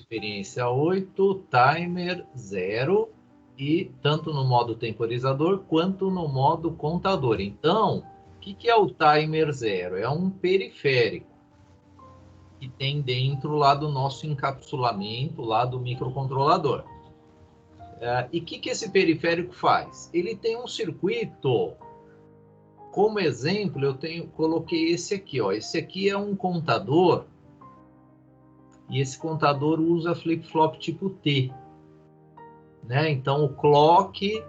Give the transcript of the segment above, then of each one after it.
experiência 8, timer 0, e tanto no modo temporizador quanto no modo contador. Então, o que é o timer 0? É um periférico que tem dentro lá do nosso encapsulamento, lá do microcontrolador. E o que esse periférico faz? Ele tem um circuito. Como exemplo, coloquei esse aqui, ó. Esse aqui é um contador, e esse contador usa flip-flop tipo T, né? Então, o clock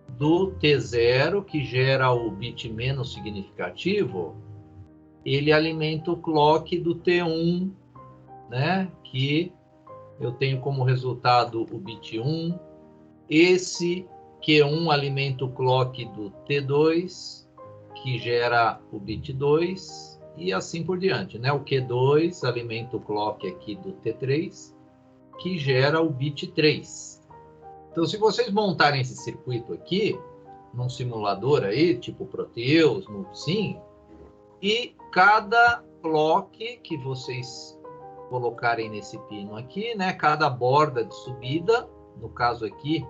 do T0, que gera o bit menos significativo, ele alimenta o clock do T1, né? Que eu tenho como resultado o bit 1. Esse Q1 alimenta o clock do T2, que gera o bit 2, e assim por diante, né? O Q2 alimenta o clock aqui do T3, que gera o bit 3. Então, se vocês montarem esse circuito aqui, num simulador aí, tipo Proteus, Multisim, e cada clock que vocês colocarem nesse pino aqui, né? Cada borda de subida, no caso aqui,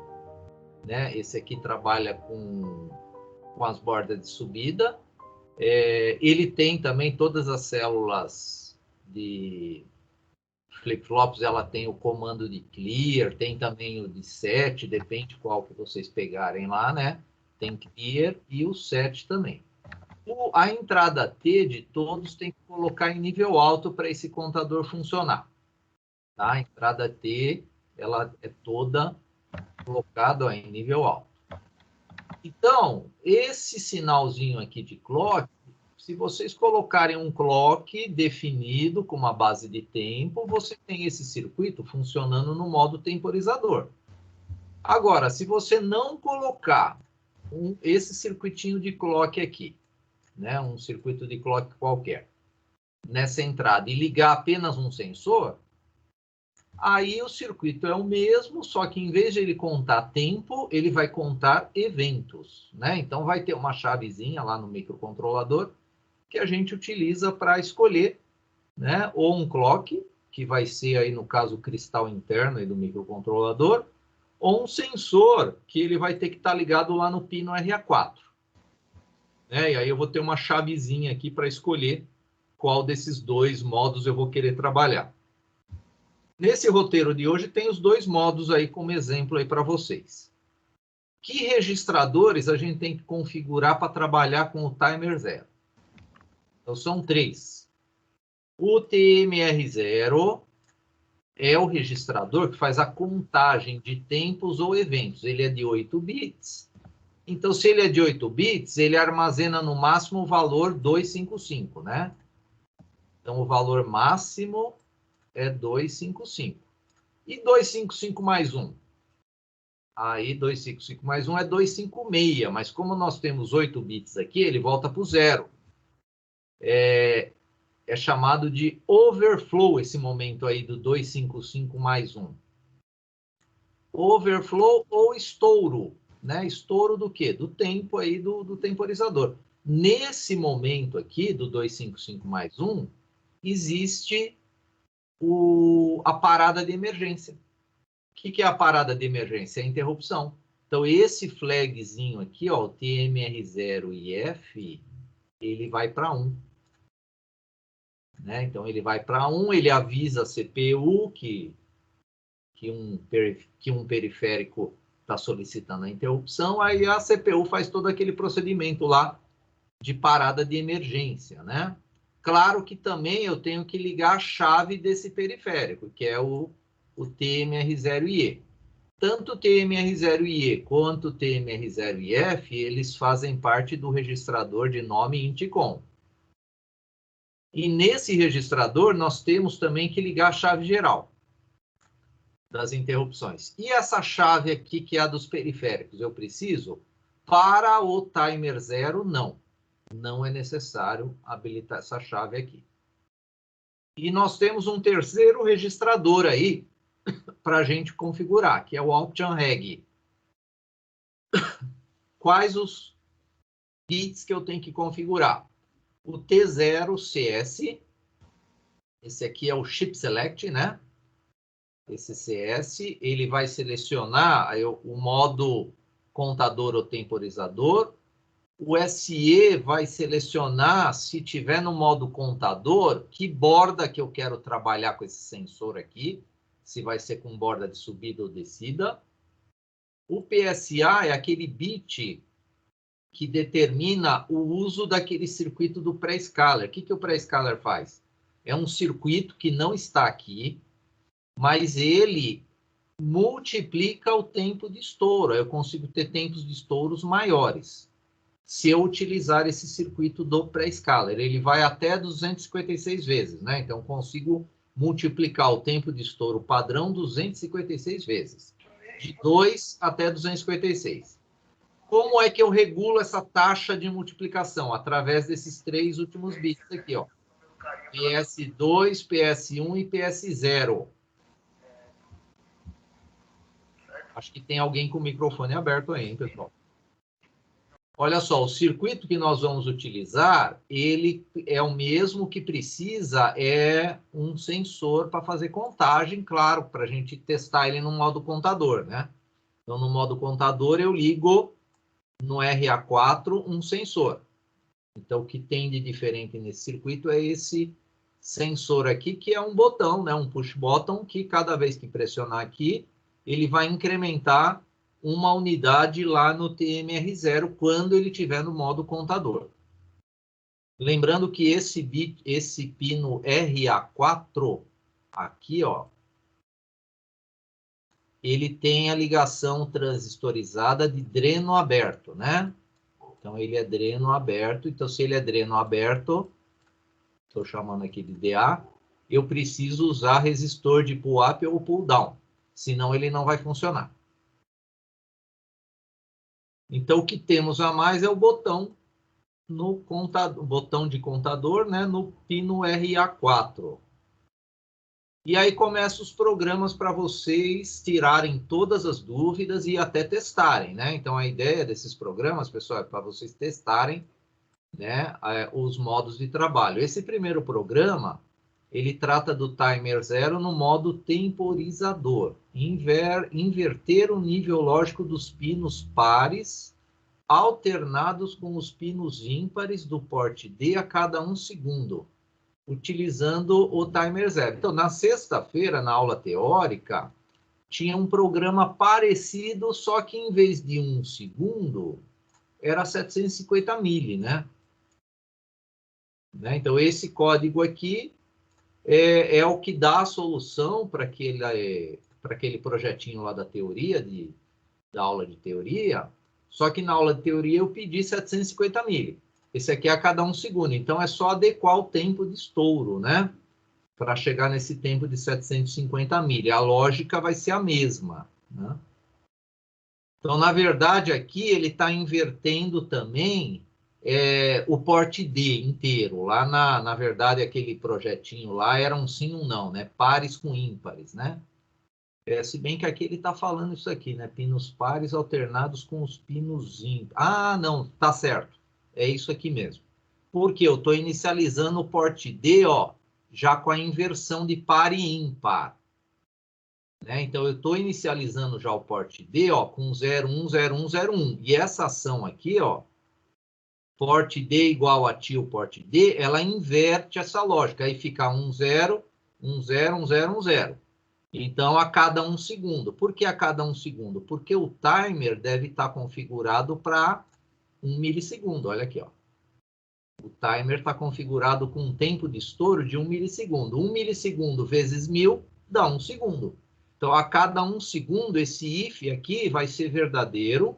né? Esse aqui trabalha com as bordas de subida. Ele tem também todas as células de flip-flops, ela tem o comando de clear, tem também o de set, depende qual que vocês pegarem lá, né? Tem clear e o set também. A entrada T de todos tem que colocar em nível alto para esse contador funcionar. Tá? A entrada T, ela é toda colocada em nível alto. Então, esse sinalzinho aqui de clock, se vocês colocarem um clock definido com uma base de tempo, você tem esse circuito funcionando no modo temporizador. Agora, se você não colocar esse circuitinho de clock aqui, né, um circuito de clock qualquer, nessa entrada, e ligar apenas um sensor, aí o circuito é o mesmo, só que em vez de ele contar tempo, ele vai contar eventos, né? Então vai ter uma chavezinha lá no microcontrolador que a gente utiliza para escolher, né? Ou um clock, que vai ser aí no caso o cristal interno aí do microcontrolador, ou um sensor, que ele vai ter que estar ligado lá no pino RA4. Né? E aí eu vou ter uma chavezinha aqui para escolher qual desses dois modos eu vou querer trabalhar. Nesse roteiro de hoje tem os dois modos aí como exemplo aí para vocês. Que registradores a gente tem que configurar para trabalhar com o timer 0? Então são 3. O TMR0 é o registrador que faz a contagem de tempos ou eventos. Ele é de 8 bits. Então, se ele é de 8 bits, ele armazena no máximo o valor 255, né? Então, o valor máximo é 255. E 255 mais 1? Aí, 255 mais 1 é 256, mas como nós temos 8 bits aqui, ele volta para o 0. É chamado de overflow esse momento aí do 255 mais 1. Overflow ou estouro, né? Estouro do quê? Do tempo aí do temporizador. Nesse momento aqui, do 255 mais 1, existe a parada de emergência. O que é a parada de emergência? É a interrupção. Então, esse flagzinho aqui, ó, o TMR0IF, ele vai para 1. Né? Então, ele vai para 1, ele avisa a CPU que um periférico está solicitando a interrupção, aí a CPU faz todo aquele procedimento lá de parada de emergência, né? Claro que também eu tenho que ligar a chave desse periférico, que é o TMR0IE. Tanto o TMR0IE quanto o TMR0IF, eles fazem parte do registrador de nome Inticom. E nesse registrador, nós temos também que ligar a chave geral das interrupções. E essa chave aqui, que é a dos periféricos, eu preciso? Para o timer 0, não. Não é necessário habilitar essa chave aqui. E nós temos um terceiro registrador aí para a gente configurar, que é o Option Reg. Quais os bits que eu tenho que configurar? O T0CS, esse aqui é o Chip Select, né? esse CS, ele vai selecionar o modo contador ou temporizador. O SE vai selecionar, se tiver no modo contador, que borda que eu quero trabalhar com esse sensor aqui, se vai ser com borda de subida ou descida. O PSA é aquele bit que determina o uso daquele circuito do pré-scaler. O que o pré-scaler faz? É um circuito que não está aqui, mas ele multiplica o tempo de estouro. Eu consigo ter tempos de estouros maiores se eu utilizar esse circuito do pré-scaler. Ele vai até 256 vezes, né? Então, consigo multiplicar o tempo de estouro padrão 256 vezes, de 2 até 256. Como é que eu regulo essa taxa de multiplicação? Através desses três últimos bits aqui, ó. PS2, PS1 e PS0. Acho que tem alguém com o microfone aberto aí, hein, pessoal? Olha só, o circuito que nós vamos utilizar, ele é o mesmo que precisa, é um sensor para fazer contagem, claro, para a gente testar ele no modo contador, né? Então, no modo contador, eu ligo no RA4 um sensor. Então, o que tem de diferente nesse circuito é esse sensor aqui, que é um botão, né? Um push button, que cada vez que pressionar aqui, ele vai incrementar uma unidade lá no TMR0 quando ele estiver no modo contador. Lembrando que esse pino RA4 aqui, ó, ele tem a ligação transistorizada de dreno aberto, né? Então, ele é dreno aberto. Então, se ele é dreno aberto, estou chamando aqui de DA, eu preciso usar resistor de pull-up ou pull-down, senão ele não vai funcionar. Então, o que temos a mais é o botão no contador, botão de contador, né, no pino RA4. E aí começam os programas para vocês tirarem todas as dúvidas e até testarem, né? Então, a ideia desses programas, pessoal, é para vocês testarem, né, os modos de trabalho. Esse primeiro programa, ele trata do timer 0 no modo temporizador. Inverter o nível lógico dos pinos pares alternados com os pinos ímpares do porte D a cada 1 segundo, utilizando o timer 0. Então, na sexta-feira, na aula teórica, tinha um programa parecido, só que em vez de 1 segundo, era 750 mili, né? Então, esse código aqui é o que dá a solução para aquele projetinho lá da teoria, da aula de teoria, só que na aula de teoria eu pedi 750 mili. Esse aqui é a cada 1 segundo, então é só adequar o tempo de estouro, né? Para chegar nesse tempo de 750 mili. A lógica vai ser a mesma, né? Então, na verdade, aqui ele está invertendo também o porte D inteiro. Lá, na verdade, aquele projetinho lá era um sim, um não, né? Pares com ímpares, né? Se bem que aqui ele está falando isso aqui, né? Pinos pares alternados com os pinos ímpares. Ah, não, tá certo. É isso aqui mesmo. Porque eu estou inicializando o porte D, ó, já com a inversão de par e ímpar. Né? Então, eu estou inicializando já o porte D, ó, com 01, 01, 01. E essa ação aqui, ó, porte D igual a tio porte D, ela inverte essa lógica. Aí fica 1, 0, 1, 0, 1, 0, 1, 0. Então, a cada 1 segundo. Por que a cada 1 segundo? Porque o timer deve estar configurado para 1 milissegundo. Olha aqui, ó. O timer está configurado com um tempo de estouro de 1 milissegundo. 1 milissegundo vezes 1000 dá 1 segundo. Então, a cada 1 segundo, esse if aqui vai ser verdadeiro.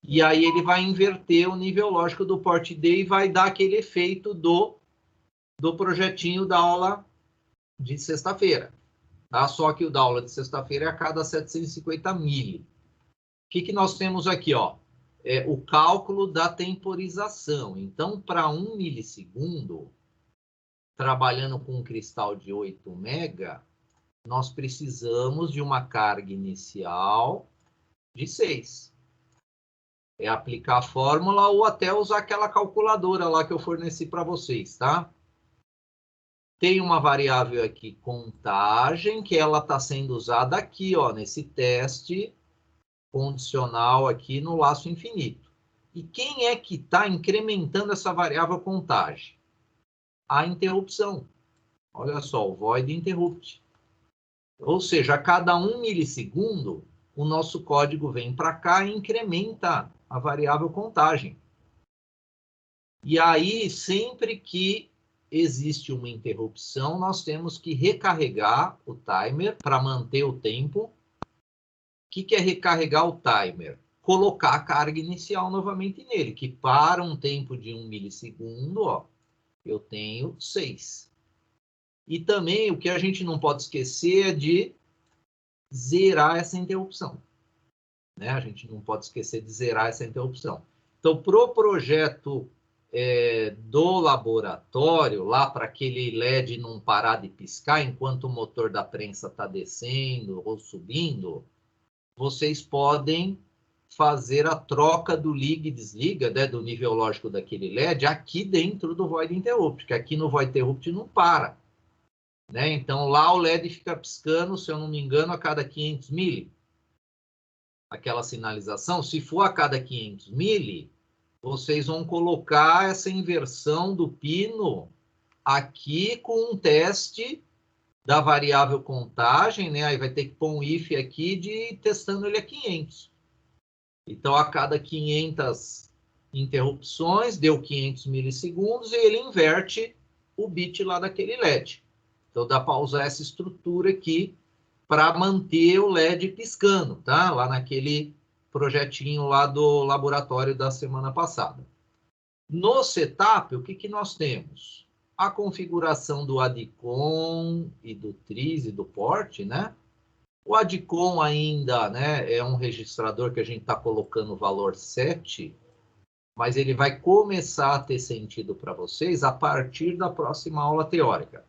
E aí ele vai inverter o nível lógico do porte D e vai dar aquele efeito do projetinho da aula de sexta-feira. Tá? Só que o da aula de sexta-feira é a cada 750 mili. O que nós temos aqui? Ó? O cálculo da temporização. Então, para 1 milissegundo, trabalhando com um cristal de 8 mega, nós precisamos de uma carga inicial de 6. É aplicar a fórmula ou até usar aquela calculadora lá que eu forneci para vocês, tá? Tem uma variável aqui, contagem, que ela está sendo usada aqui, ó, nesse teste condicional aqui no laço infinito. E quem é que está incrementando essa variável contagem? A interrupção. Olha só, o void interrupt. Ou seja, a cada 1 milissegundo, o nosso código vem para cá e incrementa a variável contagem. E aí, sempre que existe uma interrupção, nós temos que recarregar o timer para manter o tempo. O que é recarregar o timer? Colocar a carga inicial novamente nele, que para um tempo de 1 milissegundo, ó, eu tenho 6. E também o que a gente não pode esquecer é de zerar essa interrupção. Né? A gente não pode esquecer de zerar essa interrupção. Então, para o projeto do laboratório, lá para aquele LED não parar de piscar enquanto o motor da prensa está descendo ou subindo, vocês podem fazer a troca do liga e desliga, né, do nível lógico daquele LED aqui dentro do Void Interrupt, que aqui no Void Interrupt não para. Né? Então, lá o LED fica piscando, se eu não me engano, a cada 500 mili. Aquela sinalização, se for a cada 500 mili, vocês vão colocar essa inversão do pino aqui com um teste da variável contagem, né? Aí vai ter que pôr um if aqui de testando ele a 500. Então, a cada 500 interrupções, deu 500 milissegundos e ele inverte o bit lá daquele LED. Então, dá para usar essa estrutura aqui para manter o LED piscando, tá? Lá naquele projetinho lá do laboratório da semana passada. No setup, o que nós temos? A configuração do ADCOM e do TRIZ e do port, né? O ADCOM ainda, né, é um registrador que a gente está colocando o valor 7, mas ele vai começar a ter sentido para vocês a partir da próxima aula teórica.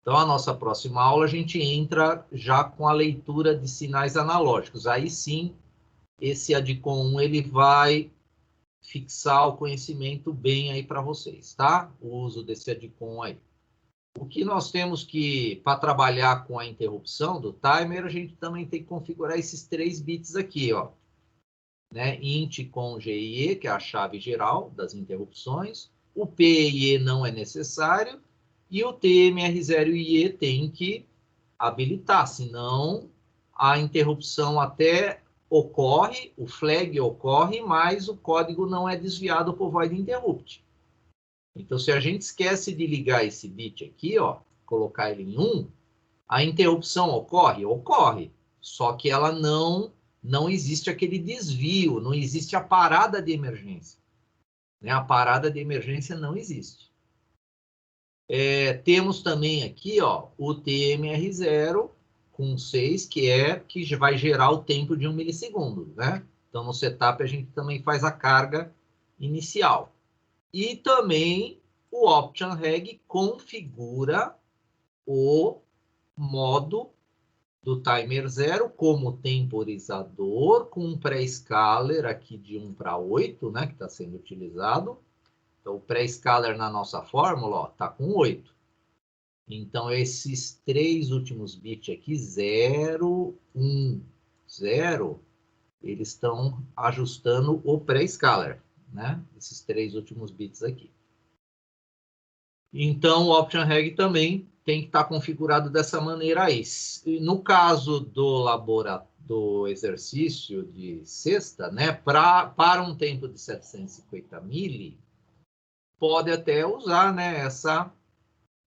Então, a nossa próxima aula, a gente entra já com a leitura de sinais analógicos. Aí sim, esse ADCOM 1, ele vai fixar o conhecimento bem aí para vocês, tá? O uso desse ADCOM aí. O que nós temos que, para trabalhar com a interrupção do timer, a gente também tem que configurar esses 3 bits aqui, ó. Né? Int com GIE, que é a chave geral das interrupções. O P e E não é necessário. E o TMR0 e IE tem que habilitar, senão a interrupção até ocorre, o flag ocorre, mas o código não é desviado por void interrupt. Então, se a gente esquece de ligar esse bit aqui, ó, colocar ele em 1, a interrupção ocorre? Ocorre. Só que ela não existe aquele desvio, não existe a parada de emergência. Né? A parada de emergência não existe. Temos também aqui, ó, o TMR0 com 6, que vai gerar o tempo de 1 milissegundo. Né? Então, no setup, a gente também faz a carga inicial. E também o Option Reg configura o modo do timer 0 como temporizador, com um pré-scaler aqui de 1 para 8, né, que está sendo utilizado. Então, o pré-scaler na nossa fórmula está com 8. Então, esses 3 últimos bits aqui, 0, 1, 0, eles estão ajustando o pré-scaler, né? Esses 3 últimos bits aqui. Então, o Option Reg também tem que estar configurado dessa maneira aí. No caso do exercício de sexta, né, para um tempo de 750 mili, pode até usar, né,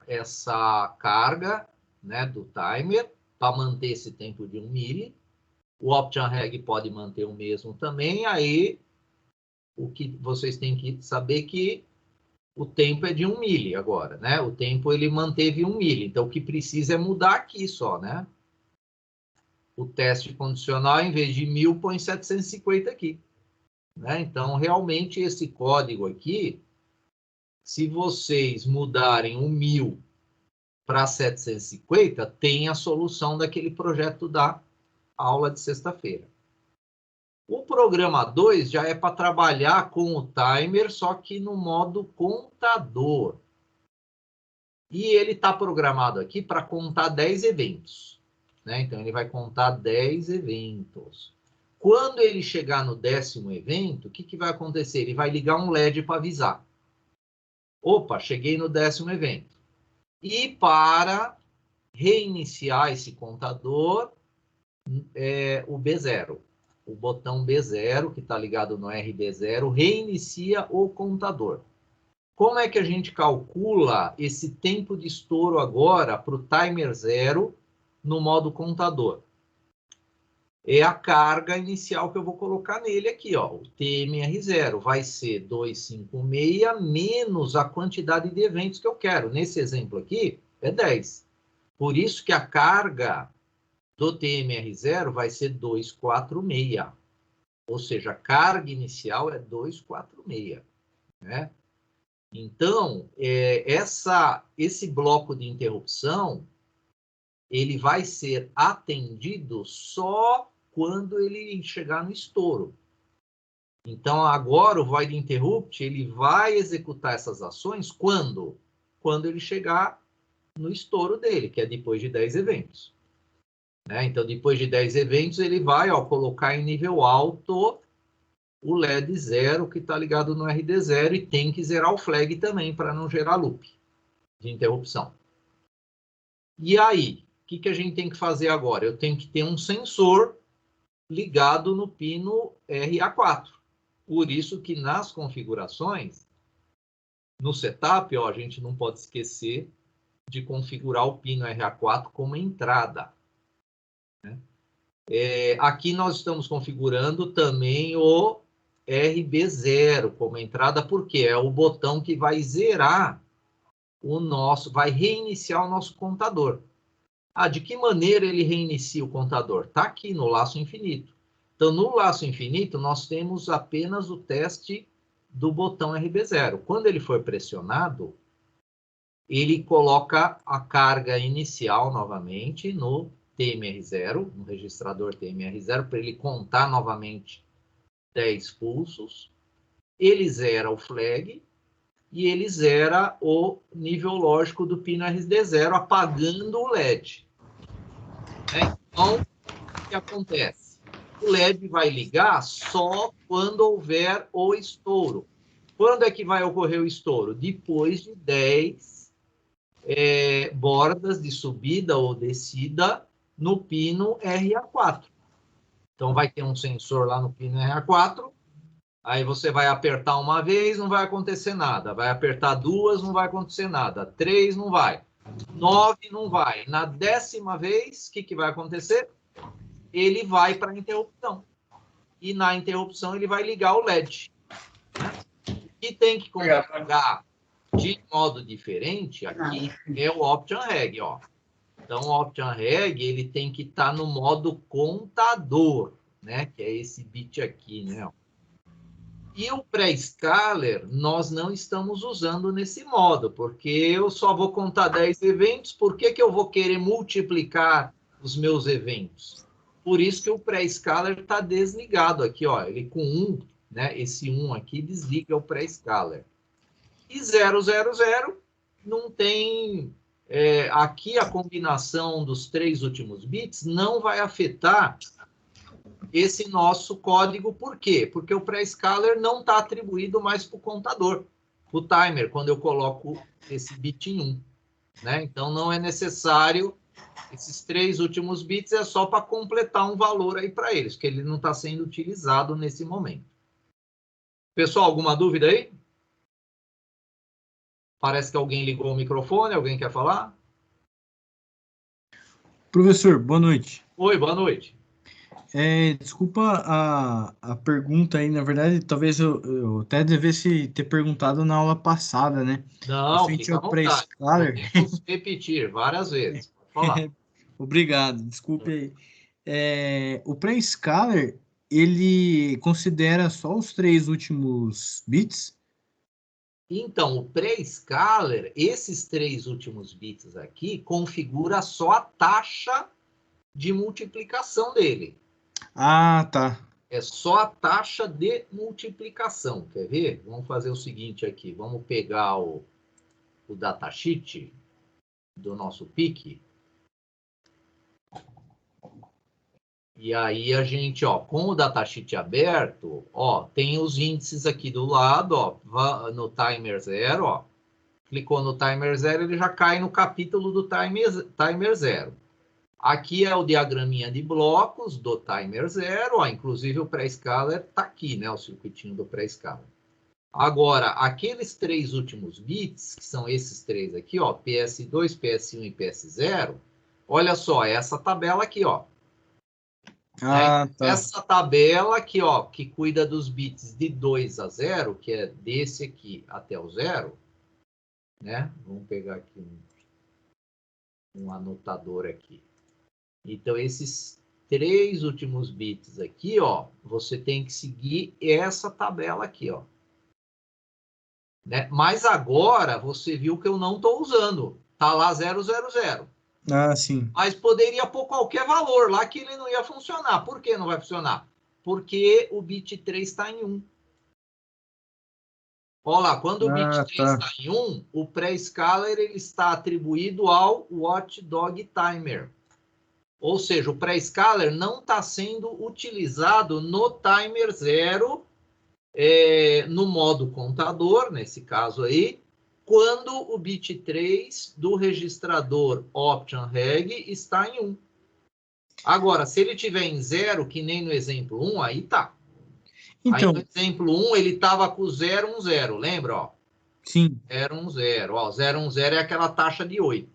essa carga, né, do timer para manter esse tempo de 1 mili. O Option Reg pode manter o mesmo também. Aí, o que vocês têm que saber que o tempo é de 1 mili agora, né? O tempo ele manteve 1 mili. Então, o que precisa é mudar aqui só, né? O teste condicional, em vez de 1000, põe 750 aqui. Né? Então, realmente, esse código aqui, se vocês mudarem o 1000 para 750, tem a solução daquele projeto da aula de sexta-feira. O programa 2 já é para trabalhar com o timer, só que no modo contador. E ele está programado aqui para contar 10 eventos. Né? Então, ele vai contar 10 eventos. Quando ele chegar no 10º evento, o que vai acontecer? Ele vai ligar um LED para avisar. Opa, cheguei no 10º evento. E para reiniciar esse contador, o B0. O botão B0, que está ligado no RB0, reinicia o contador. Como é que a gente calcula esse tempo de estouro agora para o timer 0 no modo contador? É a carga inicial que eu vou colocar nele aqui, ó. O TMR0 vai ser 256 menos a quantidade de eventos que eu quero. Nesse exemplo aqui, é 10. Por isso que a carga do TMR0 vai ser 246. Ou seja, a carga inicial é 246. Né? Então, esse bloco de interrupção, ele vai ser atendido só quando ele chegar no estouro. Então, agora o void interrupt, ele vai executar essas ações quando? Quando ele chegar no estouro dele, que é depois de 10 eventos. Né? Então, depois de 10 eventos, ele vai colocar em nível alto o LED 0 que está ligado no RD0 e tem que zerar o flag também para não gerar loop de interrupção. E aí, o que a gente tem que fazer agora? Eu tenho que ter um sensor ligado no pino RA4. Por isso que nas configurações, no setup, a gente não pode esquecer de configurar o pino RA4 como entrada. Né? Aqui nós estamos configurando também o RB0 como entrada, porque é o botão que vai zerar vai reiniciar o nosso contador. De que maneira ele reinicia o contador? Está aqui no laço infinito. Então, no laço infinito, nós temos apenas o teste do botão RB0. Quando ele for pressionado, ele coloca a carga inicial novamente no TMR0, no registrador TMR0, para ele contar novamente 10 pulsos. Ele zera o flag e ele zera o nível lógico do pino RD0, apagando o LED. Então, o que acontece? O LED vai ligar só quando houver o estouro. Quando é que vai ocorrer o estouro? Depois de 10 bordas de subida ou descida no pino RA4. Então, vai ter um sensor lá no pino RA4, aí você vai apertar uma vez, não vai acontecer nada. Vai apertar duas, não vai acontecer nada. 3, não vai. 9, não vai. Na 10ª vez, o que vai acontecer? Ele vai para a interrupção. E na interrupção, ele vai ligar o LED. Né? E tem que configurar de modo diferente, aqui é o Option Reg, ó. Então, o Option Reg, ele tem que estar no modo contador, né? Que é esse bit aqui, né? E o pré-scaler, nós não estamos usando nesse modo, porque eu só vou contar 10 eventos, por que eu vou querer multiplicar os meus eventos? Por isso que o pré-scaler está desligado aqui, ó. Ele com 1, né? Esse 1 aqui desliga o pré-scaler. E 000 não tem... aqui a combinação dos 3 últimos bits não vai afetar esse nosso código. Por quê? Porque o pré-scaler não está atribuído mais para o contador, o timer, quando eu coloco esse bit em 1. Né? Então, não é necessário... Esses 3 últimos bits é só para completar um valor aí para eles, que ele não está sendo utilizado nesse momento. Pessoal, alguma dúvida aí? Parece que alguém ligou o microfone. Alguém quer falar? Professor, boa noite. Oi, boa noite. Desculpa a pergunta aí, na verdade, talvez eu até devesse ter perguntado na aula passada, né? Não, fica à vontade. Podemos repetir várias vezes. Pode falar. Obrigado, desculpe aí. O pré-scaler, ele considera só os 3 últimos bits? Então, o pré-scaler, esses 3 últimos bits aqui, configura só a taxa de multiplicação dele. Ah, tá. É só a taxa de multiplicação. Quer ver? Vamos fazer o seguinte aqui. Vamos pegar o datasheet. do nosso PIC. E aí a gente, ó, com o datasheet aberto, ó, tem os índices aqui do lado, ó, no timer 0, ó. Clicou no timer 0, ele já cai no capítulo do timer 0. Aqui é o diagraminha de blocos do timer 0, ó, inclusive o pré-scaler está aqui, né, o circuitinho do pré-scaler. Agora, aqueles 3 últimos bits, que são esses 3 aqui, ó, PS2, PS1 e PS0, olha só, essa tabela aqui, ó. Ah, Né? tá. Essa tabela aqui, ó, que cuida dos bits de 2 a 0, que é desse aqui até o 0, né? Vamos pegar aqui um anotador aqui. Então, esses 3 últimos bits aqui, ó, você tem que seguir essa tabela aqui, ó. Né? Mas agora, você viu que eu não estou usando. Tá lá 000. Ah, sim. Mas poderia pôr qualquer valor lá que ele não ia funcionar. Por que não vai funcionar? Porque o bit 3 está em 1. Olha lá, quando o bit 3 está em 1, o pré-scaler ele está atribuído ao watchdog timer. Ou seja, o pré-scaler não está sendo utilizado no timer 0, no modo contador, nesse caso aí, quando o bit 3 do registrador option reg está em 1. Agora, se ele tiver em 0, que nem no exemplo 1, aí tá. Então, aí no exemplo 1, ele estava com 010, lembra? Ó? sim. 010. Ó, 010 é aquela taxa de 8.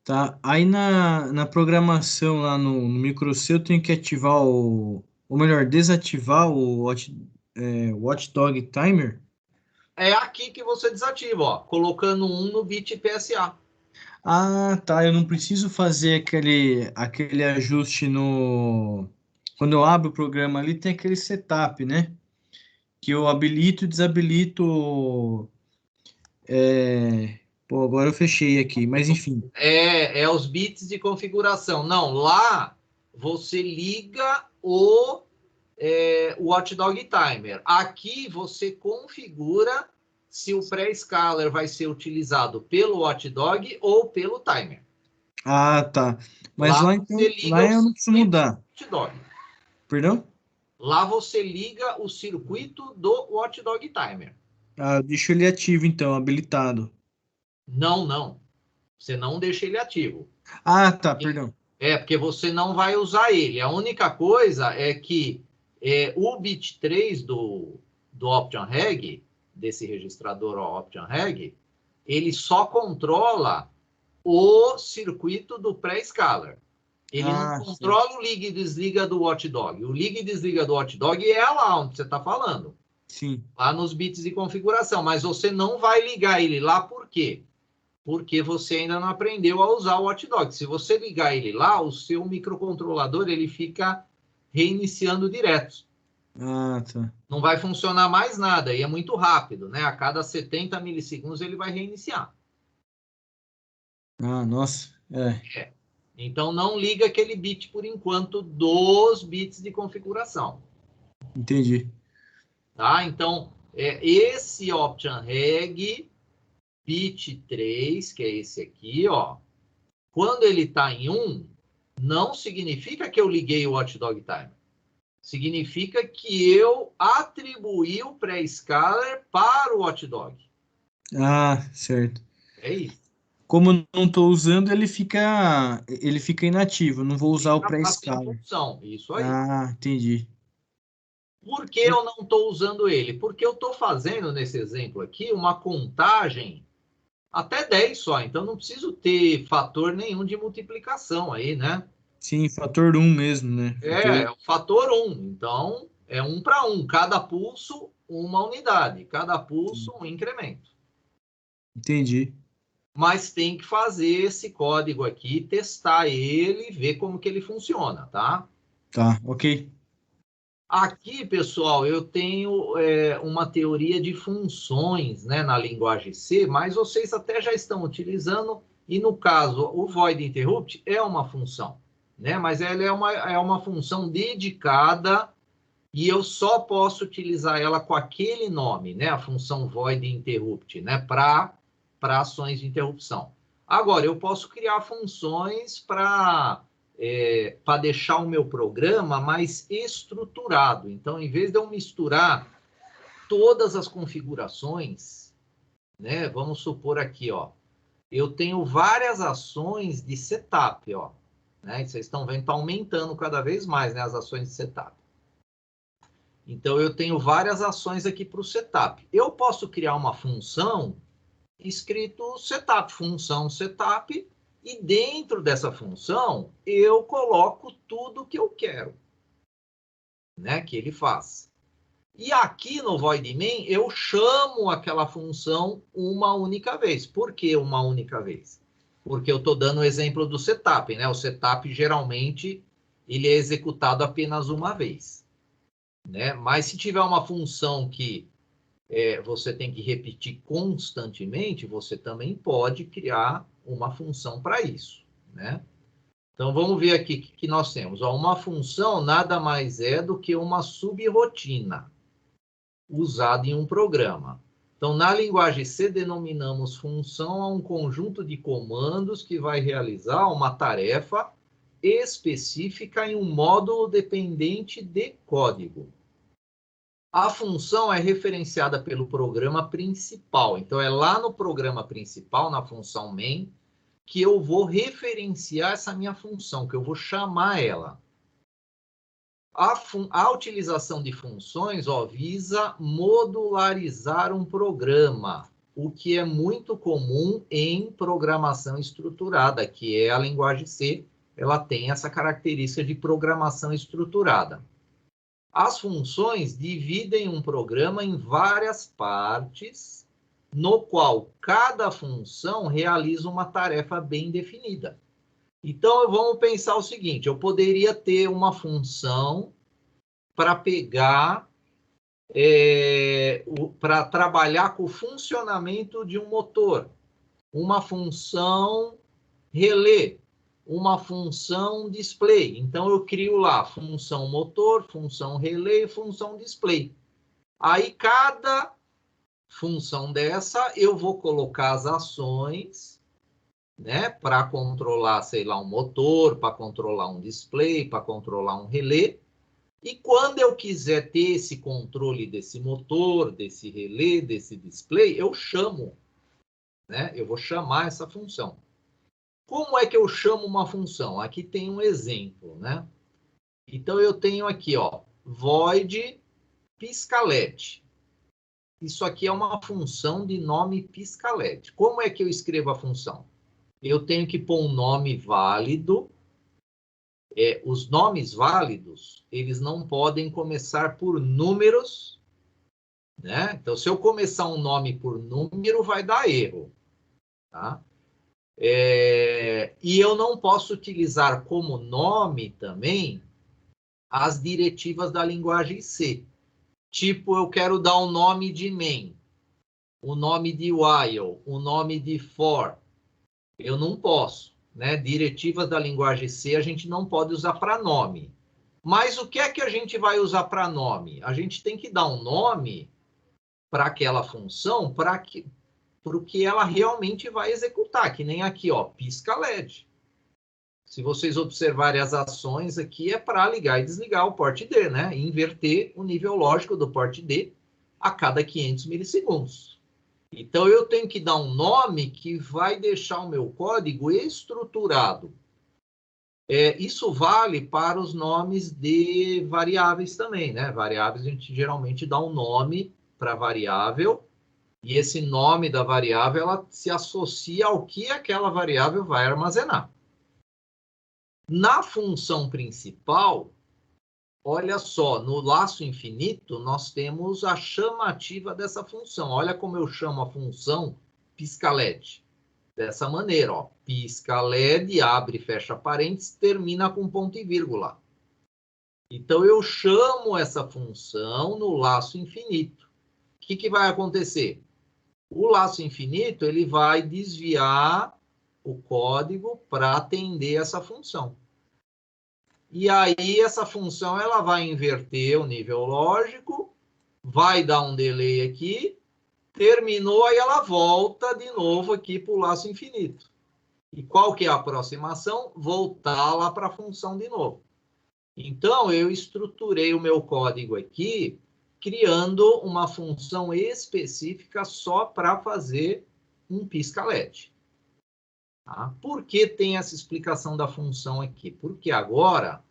Tá. Aí na programação lá no micro-C eu tenho que ativar ou melhor, desativar o Watchdog Timer. É aqui que você desativa, ó, colocando 1 no bit PSA. Ah, tá. Eu não preciso fazer aquele ajuste no. Quando eu abro o programa ali, tem aquele setup, né? Que eu habilito e desabilito. Pô, agora eu fechei aqui, mas enfim. É os bits de configuração. Não, lá você liga o Watchdog Timer. Aqui você configura se o pré-scaler vai ser utilizado pelo Watchdog ou pelo timer. Ah, tá. Mas Lá lá você então, liga lá o eu não preciso circuito do mudar. Watchdog. Perdão? Lá você liga o circuito do Watchdog Timer. Ah, eu deixo ele ativo então, habilitado. Não, não. Você não deixa ele ativo. Ah, tá, perdão. Porque você não vai usar ele. A única coisa é que o bit 3 do Option Reg, desse registrador Option Reg, ele só controla o circuito do pré-scaler. Ele não Ah, certo. controla o liga e desliga do watchdog. O liga e desliga do watchdog é lá onde você está falando, Sim. lá nos bits de configuração. Mas você não vai ligar ele lá, por quê? Porque você ainda não aprendeu a usar o watchdog. Se você ligar ele lá, o seu microcontrolador ele fica reiniciando direto. Ah, tá. Não vai funcionar mais nada, e é muito rápido, né? A cada 70 milissegundos ele vai reiniciar. Ah, nossa. Então não liga aquele bit por enquanto dos bits de configuração. Entendi. Tá? Então, esse option reg bit 3, que é esse aqui, ó, quando ele está em 1, não significa que eu liguei o watchdog timer. Significa que eu atribuí o pré-scaler para o watchdog. Ah, certo. É isso. Como eu não estou usando, ele fica inativo. Não vou usar o Fica sem pré-scaler. função. Isso aí. Ah, entendi. Por que eu não estou usando ele? Porque eu estou fazendo, nesse exemplo aqui, uma contagem até 10 só. Então, não preciso ter fator nenhum de multiplicação aí, né? Sim, fator um mesmo, né? É o fator 1. Então, é 1 para 1. Cada pulso, uma unidade. Cada pulso, um incremento. Entendi. Mas tem que fazer esse código aqui, testar ele e ver como que ele funciona, tá? Tá, ok. Aqui, pessoal, eu tenho uma teoria de funções, né, na linguagem C, mas vocês até já estão utilizando, e no caso, o void interrupt é uma função, né? Mas ela é uma função dedicada e eu só posso utilizar ela com aquele nome, né? A função void interrupt, né? Para ações de interrupção. Agora, eu posso criar funções para deixar o meu programa mais estruturado. Então, em vez de eu misturar todas as configurações, né, vamos supor aqui, ó, eu tenho várias ações de setup, ó, né? Vocês estão vendo, está aumentando cada vez mais, né, as ações de setup. Então, eu tenho várias ações aqui para o setup. Eu posso criar uma função escrito setup, função setup, e dentro dessa função eu coloco tudo que eu quero, né, que ele faz. E aqui no void main eu chamo aquela função uma única vez. Por que uma única vez? Porque eu estou dando o exemplo do setup, né? O setup geralmente ele é executado apenas uma vez, né? Mas se tiver uma função que você tem que repetir constantemente, você também pode criar uma função para isso, né? Então, vamos ver aqui o que nós temos. Ó, uma função nada mais é do que uma subrotina usada em um programa. Então, na linguagem C, denominamos função a um conjunto de comandos que vai realizar uma tarefa específica em um módulo dependente de código. A função é referenciada pelo programa principal. Então, é lá no programa principal, na função main, que eu vou referenciar essa minha função, que eu vou chamar ela. A utilização de funções visa modularizar um programa, o que é muito comum em programação estruturada, que é a linguagem C. Ela tem essa característica de programação estruturada. As funções dividem um programa em várias partes, no qual cada função realiza uma tarefa bem definida. Então, vamos pensar o seguinte, eu poderia ter uma função para pegar, para trabalhar com o funcionamento de um motor, uma função relé, uma função display. Então, eu crio lá função motor, função relé e função display. Aí, cada função dessa, eu vou colocar as ações, né, para controlar, sei lá, um motor, para controlar um display, para controlar um relé. E quando eu quiser ter esse controle desse motor, desse relé, desse display, eu chamo, né? Eu vou chamar essa função. Como é que eu chamo uma função? Aqui tem um exemplo, né? Então, eu tenho aqui, ó, void piscalet. Isso aqui é uma função de nome piscalet. Como é que eu escrevo a função? Eu tenho que pôr um nome válido. Os nomes válidos, eles não podem começar por números, né? Então, se eu começar um nome por número, vai dar erro, tá? E eu não posso utilizar como nome também as diretivas da linguagem C. Tipo, eu quero dar um nome de main, o nome de while, o nome de for. Eu não posso, né? Diretivas da linguagem C a gente não pode usar para nome. Mas o que é que a gente vai usar para nome? A gente tem que dar um nome para aquela função, para o que ela realmente vai executar, que nem aqui, ó, pisca LED. Se vocês observarem as ações aqui, é para ligar e desligar o porte D, né? E inverter o nível lógico do porte D a cada 500 milissegundos. Então, eu tenho que dar um nome que vai deixar o meu código estruturado. Isso vale para os nomes de variáveis também, né? Variáveis, a gente geralmente dá um nome para a variável, e esse nome da variável ela se associa ao que aquela variável vai armazenar. Na função principal, olha só, no laço infinito, nós temos a chamativa dessa função. Olha como eu chamo a função piscalet. Dessa maneira, ó, pisca LED, abre e fecha parênteses, termina com ponto e vírgula. Então, eu chamo essa função no laço infinito. O que vai acontecer? O laço infinito ele vai desviar o código para atender essa função. E aí, essa função ela vai inverter o nível lógico, vai dar um delay aqui, terminou, aí ela volta de novo aqui para o laço infinito. E qual que é a aproximação? Voltar lá para a função de novo. Então, eu estruturei o meu código aqui, criando uma função específica só para fazer um pisca-LED. Tá? Por que tem essa explicação da função aqui? Porque agora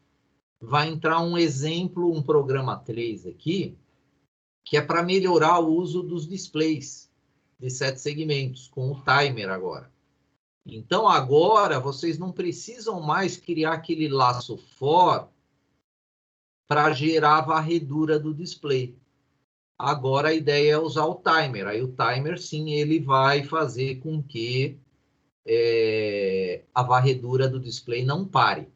vai entrar um exemplo, um programa 3 aqui, que é para melhorar o uso dos displays de 7 segmentos, com o timer agora. Então, agora, vocês não precisam mais criar aquele laço for para gerar a varredura do display. Agora, a ideia é usar o timer. Aí, o timer, sim, ele vai fazer com que a varredura do display não pare.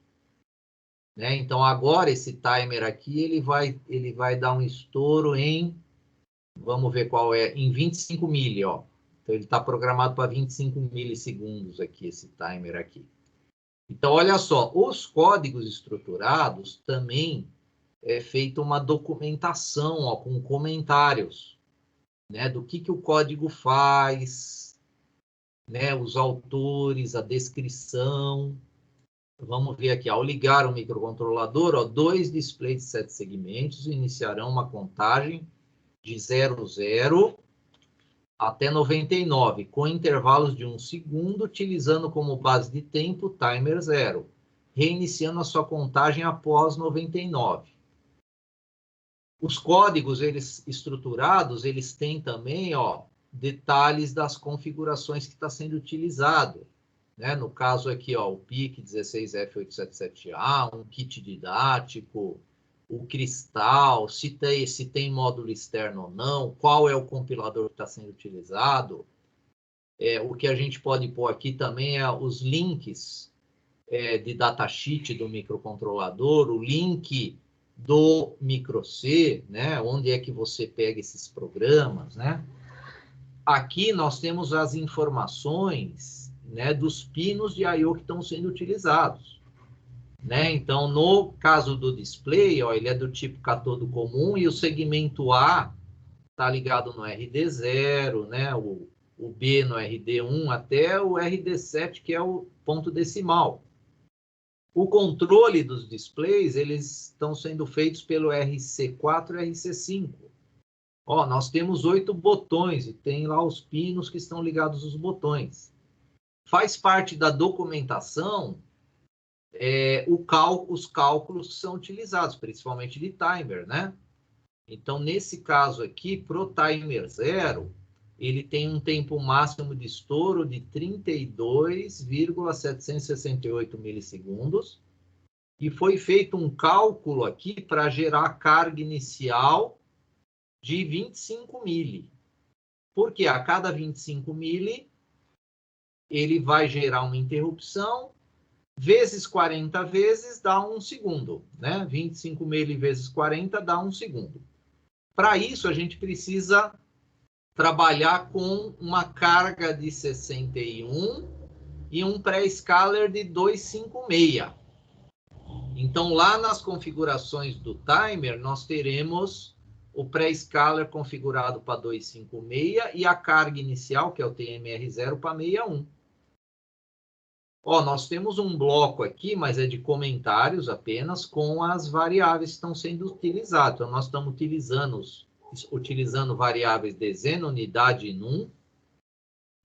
Né? Então, agora, esse timer aqui, ele vai dar um estouro em, vamos ver qual é, em 25 mili, ó. Então, ele está programado para 25 milissegundos aqui, esse timer aqui. Então, olha só, os códigos estruturados também é feita uma documentação, ó, com comentários, né, do que o código faz, né, os autores, a descrição. Vamos ver aqui, ao ligar o microcontrolador, ó, 2 displays de 7 segmentos iniciarão uma contagem de 00 até 99, com intervalos de 1 segundo, utilizando como base de tempo o timer 0, reiniciando a sua contagem após 99. Os códigos estruturados, eles têm também, ó, detalhes das configurações que está sendo utilizado. Né? No caso aqui, ó, o PIC 16F877A, um kit didático, o cristal, se tem módulo externo ou não, qual é o compilador que está sendo utilizado. O que a gente pode pôr aqui também é os links de datasheet do microcontrolador, o link do microC, né? Onde é que você pega esses programas, né? Aqui nós temos as informações, né, dos pinos de I/O que estão sendo utilizados. Né? Então, no caso do display, ó, ele é do tipo catodo comum e o segmento A está ligado no RD0, né? O B no RD1 até o RD7, que é o ponto decimal. O controle dos displays, eles estão sendo feitos pelo RC4 e RC5. Ó, nós temos 8 botões e tem lá os pinos que estão ligados aos botões. Faz parte da documentação os cálculos que são utilizados, principalmente de timer, né? Então, nesse caso aqui, para o timer 0, ele tem um tempo máximo de estouro de 32,768 milissegundos e foi feito um cálculo aqui para gerar a carga inicial de 25 mili. Porque a cada 25 mili, ele vai gerar uma interrupção, vezes 40 vezes dá 1 segundo, né? 25 mili vezes 40 dá 1 segundo. Para isso, a gente precisa trabalhar com uma carga de 61 e um pré-scaler de 256. Então, lá nas configurações do timer, nós teremos o pré-scaler configurado para 256 e a carga inicial, que é o TMR0, para 61. Ó, nós temos um bloco aqui, mas é de comentários apenas, com as variáveis que estão sendo utilizadas. Então, nós estamos utilizando variáveis dezena, unidade e num,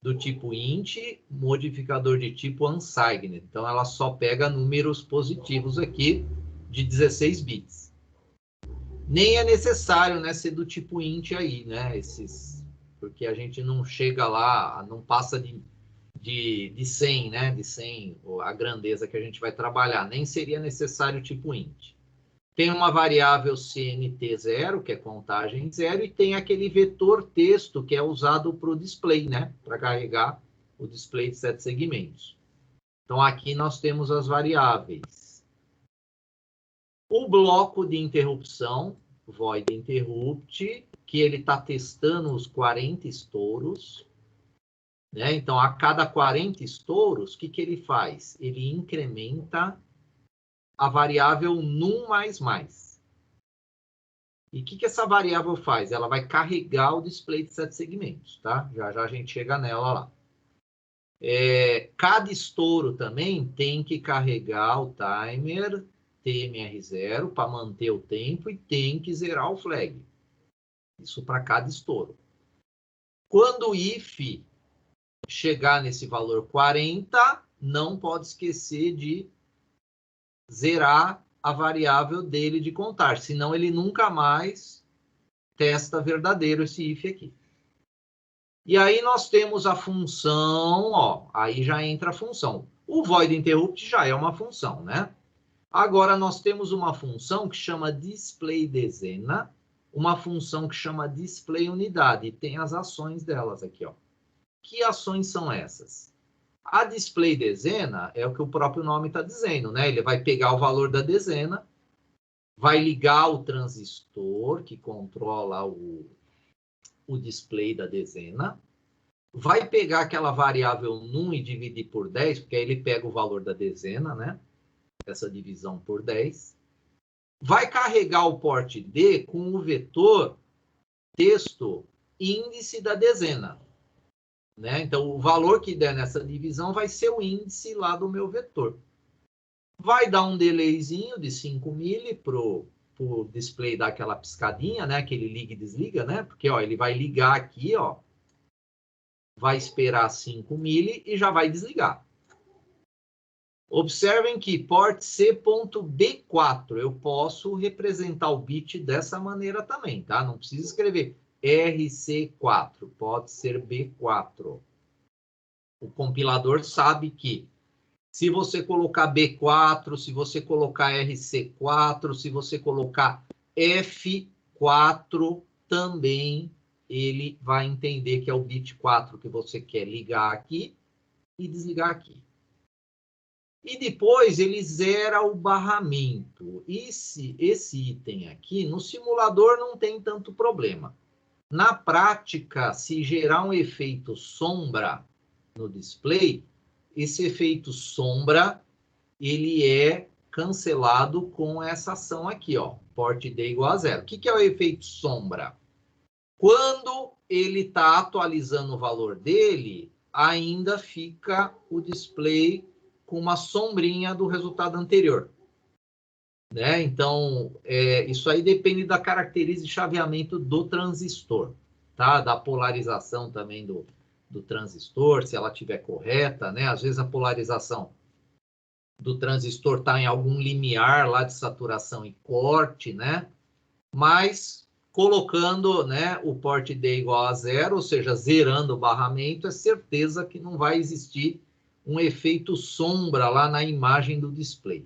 do tipo int, modificador de tipo unsigned. Então, ela só pega números positivos aqui, de 16 bits. Nem é necessário, né, ser do tipo int aí, né, porque a gente não chega lá, não passa de 100, né? De 100, a grandeza que a gente vai trabalhar. Nem seria necessário tipo int. Tem uma variável CNT0, que é contagem 0, e tem aquele vetor texto que é usado para o display, né? Para carregar o display de 7 segmentos. Então, aqui nós temos as variáveis. O bloco de interrupção, void interrupt, que ele está testando os 40 estouros. Né? Então, a cada 40 estouros, o que ele faz? Ele incrementa a variável num mais mais. E o que essa variável faz? Ela vai carregar o display de 7 segmentos, tá? Já já a gente chega nela lá. Cada estouro também tem que carregar o timer TMR0 para manter o tempo e tem que zerar o flag. Isso para cada estouro. Quando o if chegar nesse valor 40, não pode esquecer de zerar a variável dele de contar, senão ele nunca mais testa verdadeiro esse if aqui. E aí nós temos a função, ó, aí já entra a função. O void interrupt já é uma função, né? Agora nós temos uma função que chama display dezena, uma função que chama display unidade, e tem as ações delas aqui, ó. Que ações são essas? A display dezena é o que o próprio nome está dizendo, né? Ele vai pegar o valor da dezena, vai ligar o transistor que controla o display da dezena, vai pegar aquela variável num e dividir por 10, porque aí ele pega o valor da dezena, né? Essa divisão por 10. Vai carregar o porte D com o vetor texto índice da dezena. Né? Então, o valor que der nessa divisão vai ser o índice lá do meu vetor. Vai dar um delayzinho de 5 mili para o display dar aquela piscadinha, né? Aquele liga e desliga, né? Porque ó, ele vai ligar aqui, ó, vai esperar 5 mili e já vai desligar. Observem que port C.B4, eu posso representar o bit dessa maneira também, tá? Não precisa escrever RC4, pode ser B4. O compilador sabe que se você colocar B4, se você colocar RC4, se você colocar F4, também ele vai entender que é o bit 4 que você quer ligar aqui e desligar aqui. E depois ele zera o barramento. Esse item aqui, no simulador não tem tanto problema. Na prática, se gerar um efeito sombra no display, esse efeito sombra, ele é cancelado com essa ação aqui, ó, port D igual a 0. O que é o efeito sombra? Quando ele está atualizando o valor dele, ainda fica o display com uma sombrinha do resultado anterior. Né? Então, isso aí depende da característica de chaveamento do transistor, tá? Da polarização também do transistor, se ela estiver correta, né? Às vezes a polarização do transistor está em algum limiar lá de saturação e corte, né? Mas colocando, né, o port D igual a 0, ou seja, zerando o barramento, é certeza que não vai existir um efeito sombra lá na imagem do display.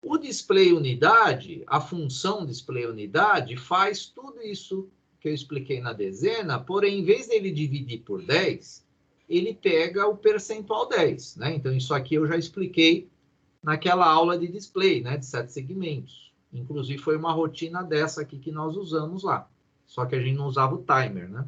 O display unidade, a função display unidade, faz tudo isso que eu expliquei na dezena, porém, em vez dele dividir por 10, ele pega o percentual 10. Né? Então, isso aqui eu já expliquei naquela aula de display, né, de 7 segmentos. Inclusive, foi uma rotina dessa aqui que nós usamos lá. Só que a gente não usava o timer, né?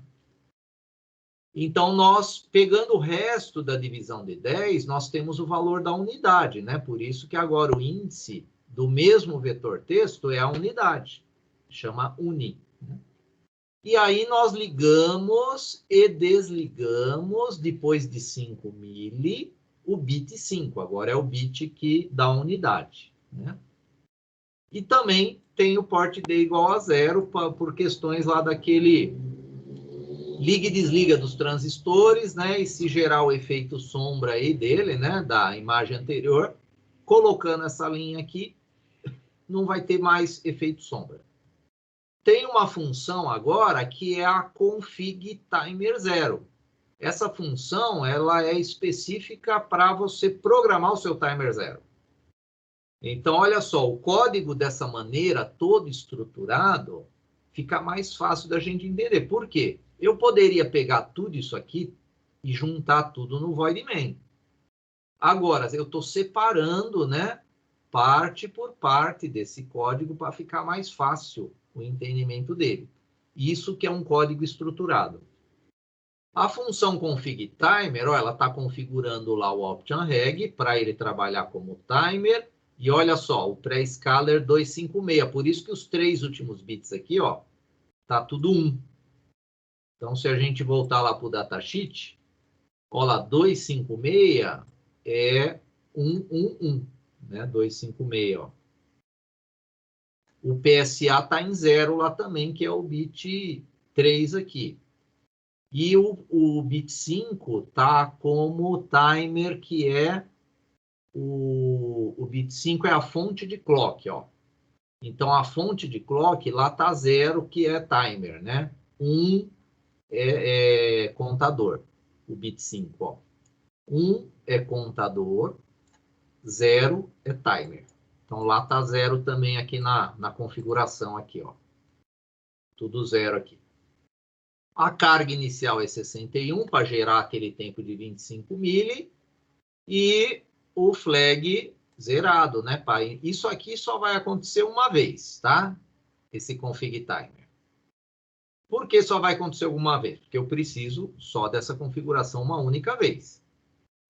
Então, nós, pegando o resto da divisão de 10, nós temos o valor da unidade, né? Por isso que agora o índice do mesmo vetor texto é a unidade. Chama uni. Né? E aí nós ligamos e desligamos, depois de 5 mili, o bit 5. Agora é o bit que dá a unidade. Né? E também tem o port D igual a 0, por questões lá daquele liga e desliga dos transistores, né? E se gerar o efeito sombra aí dele, né? Da imagem anterior, colocando essa linha aqui, não vai ter mais efeito sombra. Tem uma função agora que é a config timer 0. Essa função, ela é específica para você programar o seu timer 0. Então, olha só, o código dessa maneira, todo estruturado, fica mais fácil da gente entender. Por quê? Eu poderia pegar tudo isso aqui e juntar tudo no void main. Agora, eu estou separando, né, parte por parte desse código para ficar mais fácil o entendimento dele. Isso que é um código estruturado. A função config timer, ó, ela está configurando lá o option reg para ele trabalhar como timer. E olha só, o pré-scaler 256. Por isso que os 3 últimos bits aqui, ó, tá tudo 1. Então, se a gente voltar lá para o datasheet, Olha lá, 256 é 111, né? 256, ó. O PSA está em 0 lá também, que é o bit 3 aqui. E o bit 5 está como timer, que é o bit 5 é a fonte de clock, ó. Então, a fonte de clock lá está 0, que é timer, né? 1 é contador, o bit 5, ó. 1 é contador, 0 é timer. Então, lá está 0 também aqui na configuração aqui, ó. Tudo 0 aqui. A carga inicial é 61 para gerar aquele tempo de 25 mili. E o flag zerado, né, pai? Isso aqui só vai acontecer uma vez, tá? Esse config timer. Por que só vai acontecer uma vez? Porque eu preciso só dessa configuração uma única vez.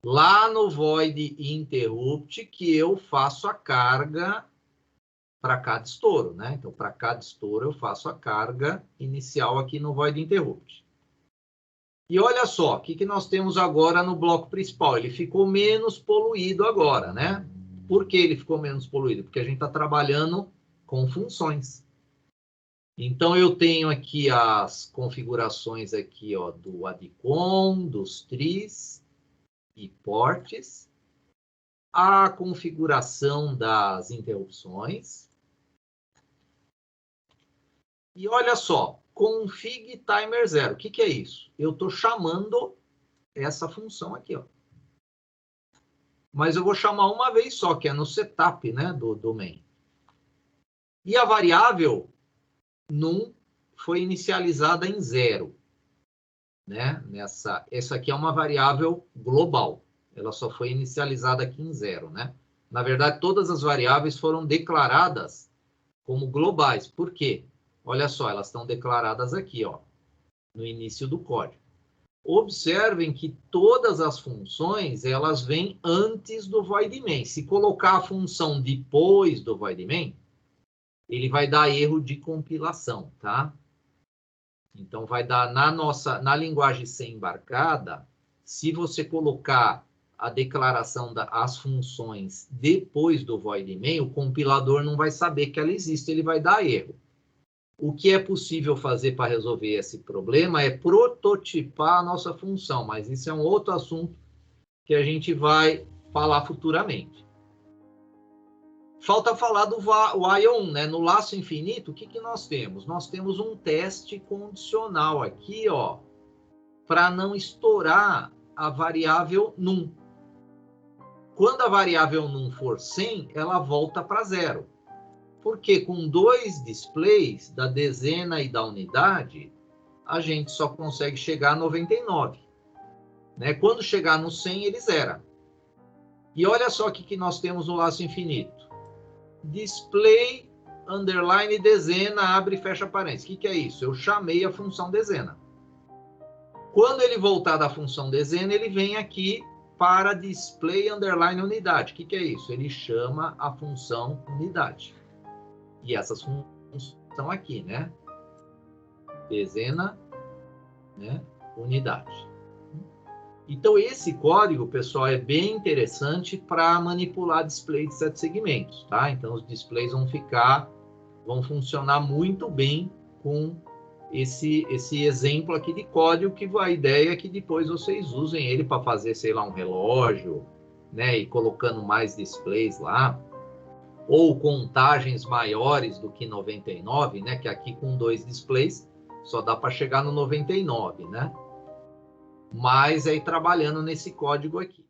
Lá no void interrupt que eu faço a carga para cada estouro, né? Então, para cada estouro eu faço a carga inicial aqui no void interrupt. E olha só, o que nós temos agora no bloco principal? Ele ficou menos poluído agora, né? Por que ele ficou menos poluído? Porque a gente está trabalhando com funções. Então, eu tenho aqui as configurações aqui, ó, do ADCOM, dos tris e portes, a configuração das interrupções. E olha só, config timer 0. O que é isso? Eu estou chamando essa função aqui, ó. Mas eu vou chamar uma vez só, que é no setup, né, do main. E a variável num foi inicializada em 0, né? Essa aqui é uma variável global. Ela só foi inicializada aqui em 0, né? Na verdade, todas as variáveis foram declaradas como globais. Por quê? Olha só, elas estão declaradas aqui, ó, no início do código. Observem que todas as funções, elas vêm antes do void main. Se colocar a função depois do void main, ele vai dar erro de compilação, tá? Então, vai dar na linguagem C embarcada, se você colocar a declaração das funções depois do void main, o compilador não vai saber que ela existe, ele vai dar erro. O que é possível fazer para resolver esse problema é prototipar a nossa função, mas isso é um outro assunto que a gente vai falar futuramente. Falta falar do while on, né? No laço infinito, o que nós temos? Nós temos um teste condicional aqui, ó, para não estourar a variável num. Quando a variável num for 100, ela volta para 0. Porque com 2 displays da dezena e da unidade, a gente só consegue chegar a 99. Né? Quando chegar no 100, ele zera. E olha só o que nós temos no laço infinito. Display, underline, dezena, abre e fecha parênteses. O que é isso? Eu chamei a função dezena. Quando ele voltar da função dezena, ele vem aqui para display, underline, unidade. O que é isso? Ele chama a função unidade. E essas funções estão aqui, né? Dezena, né? Unidade. Então, esse código, pessoal, é bem interessante para manipular display de 7 segmentos, tá? Então, os displays vão funcionar muito bem com esse exemplo aqui de código, que a ideia é que depois vocês usem ele para fazer, sei lá, um relógio, né? E colocando mais displays lá. Ou contagens maiores do que 99, né? Que aqui com 2 displays só dá para chegar no 99, né? Mas aí trabalhando nesse código aqui.